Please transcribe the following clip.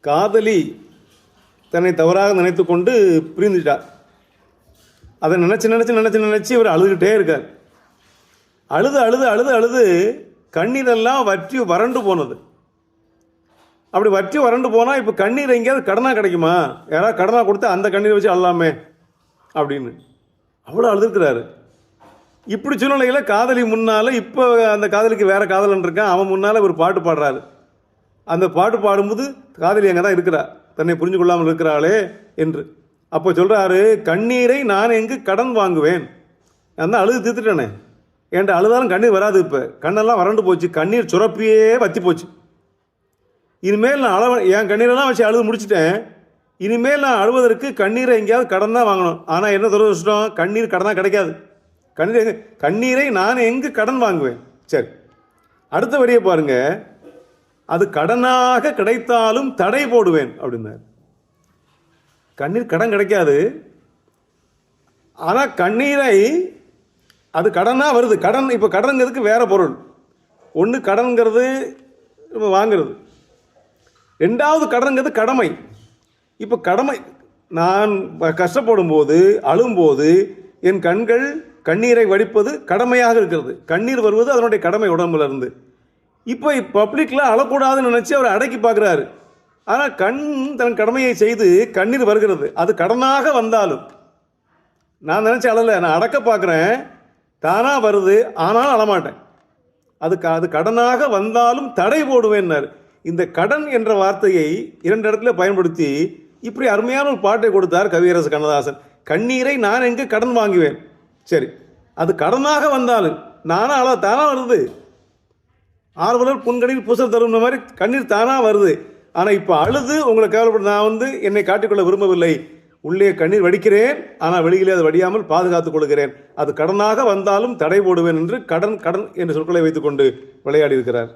காதலி தன்னை தவறாக நினைத்து கொண்டு பிரிந்துட்டார். அதை நினச்சி இவர் அழுதுகிட்டே இருக்கார். அழுது அழுது அழுது அழுது கண்ணீரெல்லாம் வற்றி வறண்டு போனது. அப்படி வற்றி வறண்டு போனால் இப்போ கண்ணீர் எங்கேயாவது கடனாக கிடைக்குமா? யாராவது கடனாக கொடுத்து அந்த கண்ணீரை வச்சு அழலாமே அப்படின்னு அவ்வளோ அழுதுருக்கிறாரு. இப்படி சூழ்நிலையில் காதலி முன்னால் இப்போ அந்த காதலிக்கு வேறு காதலன் இருக்கான், அவன் முன்னால் ஒரு பாட்டு பாடுறாரு. அந்த பாட்டு பாடும்போது காதலி அங்கே தான் இருக்கிறா, தன்னை புரிஞ்சு கொள்ளாமல் இருக்கிறாளே என்று. அப்போ சொல்கிறாரு, கண்ணீரை நான் எங்கு கடன் வாங்குவேன், நான் தான் அழுது தீர்த்துட்டேனே, என்கிட்ட அழுதாலும் கண்ணீர் வராது. இப்போ கண்ணெல்லாம் வறண்டு போச்சு, கண்ணீர் சுரப்பியே வற்றி போச்சு. இனிமேல் நான் என் கண்ணீரெல்லாம் வச்சு அழுது முடிச்சிட்டேன். இனிமேல் நான் அழுவதற்கு கண்ணீரை எங்கேயாவது கடன் தான் வாங்கணும். ஆனால் என்ன துரதிர்ஷ்டம், கண்ணீர் கடனாக கிடைக்காது. கண்ணீரை நான் எங்கு கடன் வாங்குவேன். சரி, அடுத்த வரியை பாருங்க, அது கடனாக கிடைத்தாலும் தடை போடுவேன் அப்படின்னார். கண்ணீர் கடன் கிடைக்காது, ஆனால் கண்ணீரை அது கடனாக வருது. கடன் இப்போ கடன்கிறதுக்கு வேற பொருள். ஒன்று கடன்கிறது வாங்கிறது, ரெண்டாவது கடன்கிறது கடமை. இப்போ கடமை, நான் கஷ்டப்படும் போது அழும்போது என் கண்கள் கண்ணீரை வடிப்பது கடமையாக இருக்கிறது. கண்ணீர் வருவது அதனுடைய கடமை உடம்புல இருந்து. இப்போ பப்ளிக்கில் அழக்கூடாதுன்னு நினச்சி அவர் அடக்கி பார்க்குறாரு. ஆனால் கண் தன் கடமையை செய்து கண்ணீர் வருகிறது. அது கடனாக வந்தாலும், நான் நினச்சி அழலை, நான் அடக்க பார்க்குறேன், தானாக வருது, ஆனாலும் அழமாட்டேன். அது கடனாக வந்தாலும் தடை போடுவேன்னார். இந்த கடன் என்ற வார்த்தையை 2 இடத்துல பயன்படுத்தி இப்படி அருமையான ஒரு பாட்டை கொடுத்தார் கவியரசு கண்ணதாசன். கண்ணீரை நான் எங்கே கடன் வாங்குவேன். சரி, அது கடனாக வந்தாலும் தானாக வருது. ஆர்வலர் புன்கணில் பூசல் தரும் மாதிரி கண்ணீர் தானாக வருது. ஆனால் இப்போ அழுது உங்களை கேவலப்பட்டு நான் என்னை காட்டிக்கொள்ள விரும்பவில்லை, உள்ளே கண்ணீர் வடிக்கிறேன், ஆனால் வெளியிலே அது வடியாமல் பாதுகாத்துக் கொள்கிறேன். அது கடனாக வந்தாலும் தடை போடுவேன் என்று கடன் கடன் என்ற சொற்களை வைத்துக்கொண்டு விளையாடி இருக்கிறார்.